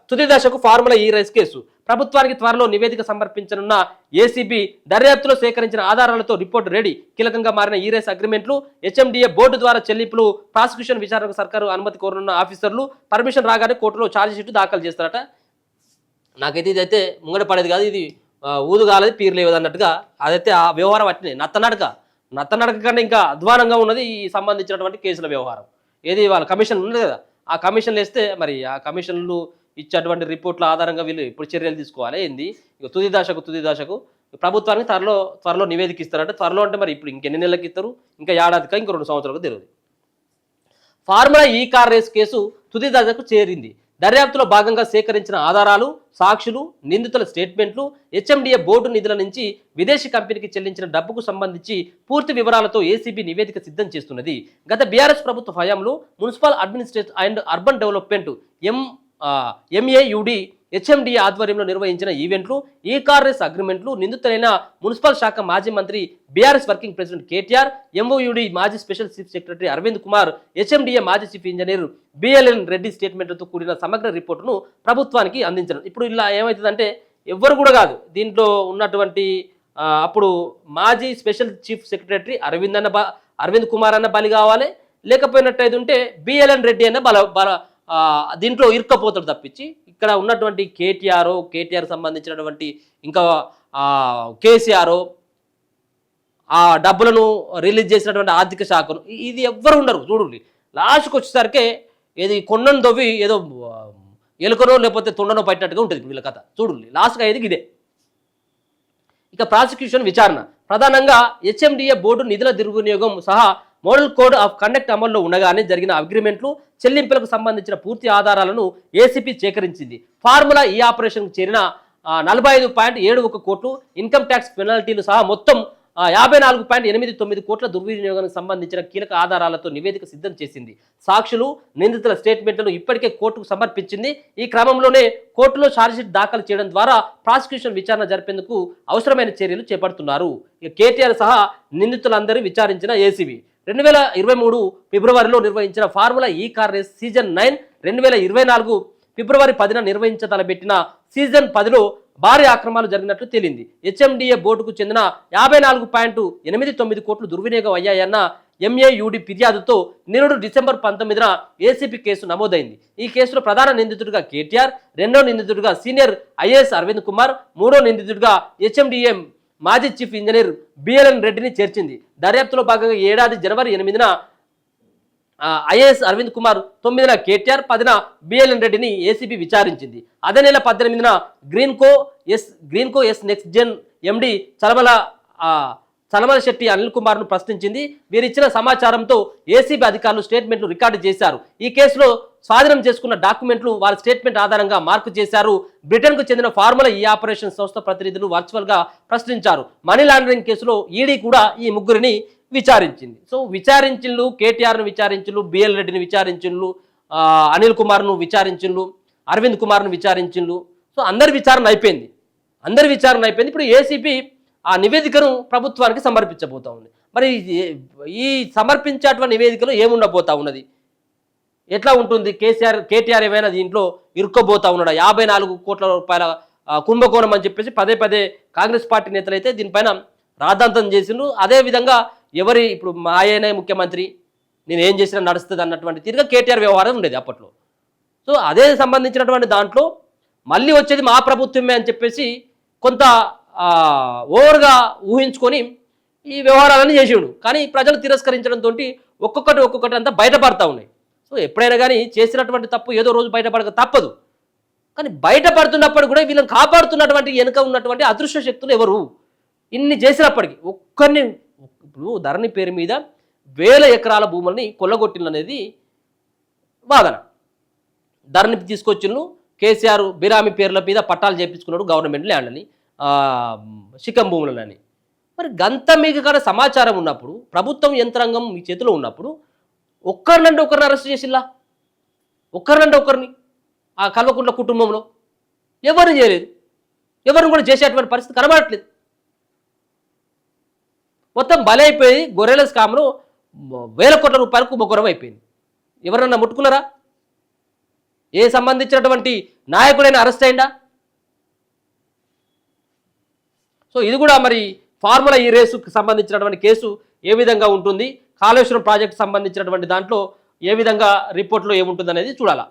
తుది దశకు ఫార్ములా ఈ రైస్ కేసు. ప్రభుత్వానికి త్వరలో నివేదిక సమర్పించనున్న ఏసీబీ దర్యాప్తులో సేకరించిన ఆధారాలతో రిపోర్టు రెడీ. కీలకంగా మారిన ఈ రైస్ అగ్రిమెంట్లు, హెచ్ఎండిఏ బోర్డు ద్వారా చెల్లింపులు, ప్రాసిక్యూషన్ విచారణకు సర్కారు అనుమతి కోరనున్న ఆఫీసర్లు పర్మిషన్ రాగానే కోర్టులో ఛార్జిషీట్ దాఖలు చేస్తారట. నాకైతే ఇదైతే ముంగడ పడేది కాదు, ఇది ఊదుగాలది పీరు లేదు అన్నట్టుగా అదైతే ఆ వ్యవహారం అట్టినే నత్తనడక కన్నా ఇంకా అధ్వానంగా ఉన్నది ఈ సంబంధించినటువంటి కేసుల వ్యవహారం. ఏది వాళ్ళ కమిషన్ ఉంది కదా, ఆ కమిషన్లు వేస్తే మరి ఆ కమిషన్లు ఇచ్చేటువంటి రిపోర్ట్ల ఆధారంగా వీళ్ళు ఇప్పుడు చర్యలు తీసుకోవాలి. ఏంది ఇక తుది దశకు ప్రభుత్వానికి త్వరలో నివేదిక ఇస్తారంటే, త్వరలో అంటే మరి ఇప్పుడు ఇంకెన్ని నెలలకు ఇస్తారు, ఇంకా ఏడాదిగా ఇంకో 2 సంవత్సరాలకు తెలియదు. ఫార్ములా ఈ కార్ రేస్ కేసు తుది దశకు చేరింది. దర్యాప్తులో భాగంగా సేకరించిన ఆధారాలు, సాక్షులు, నిందితుల స్టేట్మెంట్లు, హెచ్ఎండిఏ బోర్డు నిధుల నుంచి విదేశీ కంపెనీకి చెల్లించిన డబ్బుకు సంబంధించి పూర్తి వివరాలతో ఏసీబీ నివేదిక సిద్ధం చేస్తున్నది. గత బీఆర్ఎస్ ప్రభుత్వ హయాంలో municipal administration and urban development MAUD HMDA ఆధ్వర్యంలో నిర్వహించిన ఈవెంట్లు, ఈ కార్ రేస్ అగ్రిమెంట్లు, నిందితులైన మున్సిపల్ శాఖ మాజీ మంత్రి BRS working president KTR, MOUD మాజీ special chief secretary Arvind Kumar, HMDA మాజీ చీఫ్ ఇంజనీర్ బిఎల్ఎన్ రెడ్డి స్టేట్మెంట్లతో కూడిన సమగ్ర రిపోర్టును ప్రభుత్వానికి అందించడం. ఇప్పుడు ఇలా ఏమవుతుందంటే ఎవ్వరు కూడా కాదు దీంట్లో ఉన్నటువంటి అప్పుడు మాజీ special chief secretary Arvind Kumar అన్న బలి కావాలి, లేకపోయినట్టయితే ఉంటే బిఎల్ఎన్ రెడ్డి అన్న దీంట్లో ఇరుక్కపోతాడు తప్పించి ఇక్కడ ఉన్నటువంటి కేటీఆర్ సంబంధించినటువంటి ఇంకా కేసీఆర్ ఆ డబ్బులను రిలీజ్ చేసినటువంటి ఆర్థిక శాఖను ఇది ఎవ్వరు ఉండరు. చూడండి లాస్ట్కి వచ్చేసరికి ఏది కొండను దొవ్వి ఏదో ఎలుకనో లేకపోతే తొండనో పట్టినట్టుగా ఉంటుంది వీళ్ళ కథ. చూడండి లాస్ట్గా అయ్యేది ఇదే. ఇక ప్రాసిక్యూషన్ విచారణ ప్రధానంగా హెచ్ఎండిఏ బోర్డు నిధుల దుర్వినియోగం సహా మోడల్ కోడ్ ఆఫ్ కండక్ట్ అమల్లో ఉండగానే జరిగిన అగ్రిమెంట్లు, చెల్లింపులకు సంబంధించిన పూర్తి ఆధారాలను ఏసీపీ సేకరించింది. ఫార్ములా ఈ ఆపరేషన్కు చేరిన 45.71 కోట్లు ఇన్కమ్ ట్యాక్స్ పెనాల్టీలు సహా మొత్తం 54.89 కోట్ల దుర్వినియోగానికి సంబంధించిన కీలక ఆధారాలతో నివేదిక సిద్ధం చేసింది. సాక్షులు, నిందితుల స్టేట్మెంట్లను ఇప్పటికే కోర్టుకు సమర్పించింది. ఈ క్రమంలోనే కోర్టులో ఛార్జ్షీట్ దాఖలు చేయడం ద్వారా ప్రాసిక్యూషన్ విచారణ జరిపేందుకు అవసరమైన చర్యలు చేపడుతున్నారు. ఇక కేటీఆర్ సహా నిందితులందరూ విచారించిన ఏసీబీ 2023 ఫిబ్రవరిలో నిర్వహించిన ఫార్ములా ఈ కార్ రేస్ సీజన్ 9 2024 ఫిబ్రవరి 10న నిర్వహించతలబెట్టిన సీజన్ 10లో భారీ ఆక్రమాలు జరిగినట్లు తేలింది. హెచ్ఎండిఏ బోర్డుకు చెందిన 54.89 కోట్లు దుర్వినియోగం అయ్యాయన్న ఎంఏయుడి ఫిర్యాదుతో నిరుడు డిసెంబర్ 19న ఏసీపీ కేసు నమోదైంది. ఈ కేసులో ప్రధాన నిందితుడిగా కేటీఆర్, రెండో నిందితుడిగా సీనియర్ ఐఏఎస్ అరవింద్ కుమార్, మూడో నిందితుడిగా హెచ్ఎండిఏ మాజీ చీఫ్ ఇంజనీర్ బిఎల్ఎన్ రెడ్డిని చేర్చింది. దర్యాప్తులో భాగంగా ఏడాది జనవరి 8న ఐఏఎస్ అరవింద్ కుమార్, 9న కేటీఆర్, 10న బిఎల్ఎన్ రెడ్డిని ఏసీబీ విచారించింది. అదే నెల 18న గ్రీన్కో ఎస్ నెక్స్ట్ జెన్ ఎండి చలమల శెట్టి అనిల్ కుమార్ను ప్రశ్నించింది. వీరిచ్చిన సమాచారంతో ఏసీబీ అధికారులు స్టేట్మెంట్లు రికార్డు చేశారు. ఈ కేసులో స్వాధీనం చేసుకున్న డాక్యుమెంట్లు వారి స్టేట్మెంట్ ఆధారంగా మార్కు చేశారు. బ్రిటన్కు చెందిన ఫార్ములా ఈ ఆపరేషన్ సంస్థ ప్రతినిధులు వర్చువల్గా ప్రశ్నించారు. మనీ లాండరింగ్ కేసులో ఈడీ కూడా ఈ ముగ్గురిని విచారించింది. సో విచారించిండ్లు, కేటీఆర్ను విచారించిండ్లు, బిఎల్ రెడ్డిని విచారించిండ్లు, అనిల్ కుమార్ను విచారించిండ్లు, అరవింద్ కుమార్ను విచారించిండ్లు. సో అందరి విచారణ అయిపోయింది. ఇప్పుడు ఏసీబీ ఆ నివేదికను ప్రభుత్వానికి సమర్పించబోతా ఉంది. మరి ఈ సమర్పించేటువంటి నివేదికలో ఏముండబోతా ఉన్నది, ఎట్లా ఉంటుంది, కేటీఆర్ ఏమైనా దీంట్లో ఇరుక్కోబోతా ఉన్నాడా? 54 కోట్ల రూపాయల కుంభకోణం అని చెప్పేసి పదే కాంగ్రెస్ పార్టీ నేతలు అయితే దీనిపైన రాద్ధాంతం చేసిండ్రు. అదేవిధంగా ఇప్పుడు మా ఆయనే ముఖ్యమంత్రి, నేను ఏం చేసినా నడుస్తుంది అన్నటువంటి తీరుగా కేటీఆర్ వ్యవహారం ఉండేది అప్పట్లో. సో అదే సంబంధించినటువంటి దాంట్లో మళ్ళీ వచ్చేది మా ప్రభుత్వమే అని చెప్పేసి కొంత ఓవర్గా ఊహించుకొని ఈ వ్యవహారాలన్నీ చేసాడు. కానీ ప్రజలు తిరస్కరించడంతో ఒక్కొక్కటి అంతా బయటపడతా ఉన్నాయి. సో ఎప్పుడైనా కానీ చేసినటువంటి తప్పు ఏదో రోజు బయటపడక తప్పదు. కానీ బయటపడుతున్నప్పుడు కూడా వీళ్ళని కాపాడుతున్నటువంటి వెనుక ఉన్నటువంటి అదృశ్య శక్తులు ఎవరు? ఇన్ని చేసినప్పటికీ ఇప్పుడు ధరణి పేరు మీద 1000 ఎకరాల భూములని కొల్లగొట్టిననేది వాదన. ధరణి తీసుకొచ్చిను కేసీఆర్ బిరామీ పేర్ల మీద పట్టాలు చేయించుకున్నాడు గవర్నమెంట్ ల్యాండ్ని, శిఖం భూములని. మరి గంత మీకు కూడా సమాచారం ఉన్నప్పుడు, ప్రభుత్వం యంత్రాంగం మీ చేతిలో ఉన్నప్పుడు ఒక్కరినంటే ఒకరిని అరెస్ట్ చేసిల్లా? ఒకరిని ఆ కల్వకుంట్ల కుటుంబంలో ఎవరిని చేయలేదు. ఎవరిని కూడా చేసేటువంటి పరిస్థితి కనబడట్లేదు. మొత్తం బలైపోయి గొర్రెల స్కామ్లో 1000 కోట్ల రూపాయలకు ముగ్గురం అయిపోయింది. ఎవరన్నా ముట్టుకున్నారా? ఏ సంబంధించినటువంటి నాయకుడైనా అరెస్ట్ అయిందా? సో ఇది కూడా మరి ఫార్ములా ఈ రేసుకు సంబంధించినటువంటి కేసు ఏ విధంగా ఉంటుంది, కాళేశ్వరం ప్రాజెక్టు సంబంధించినటువంటి దాంట్లో ఏ విధంగా రిపోర్ట్లో ఏముంటుంది అనేది చూడాలా.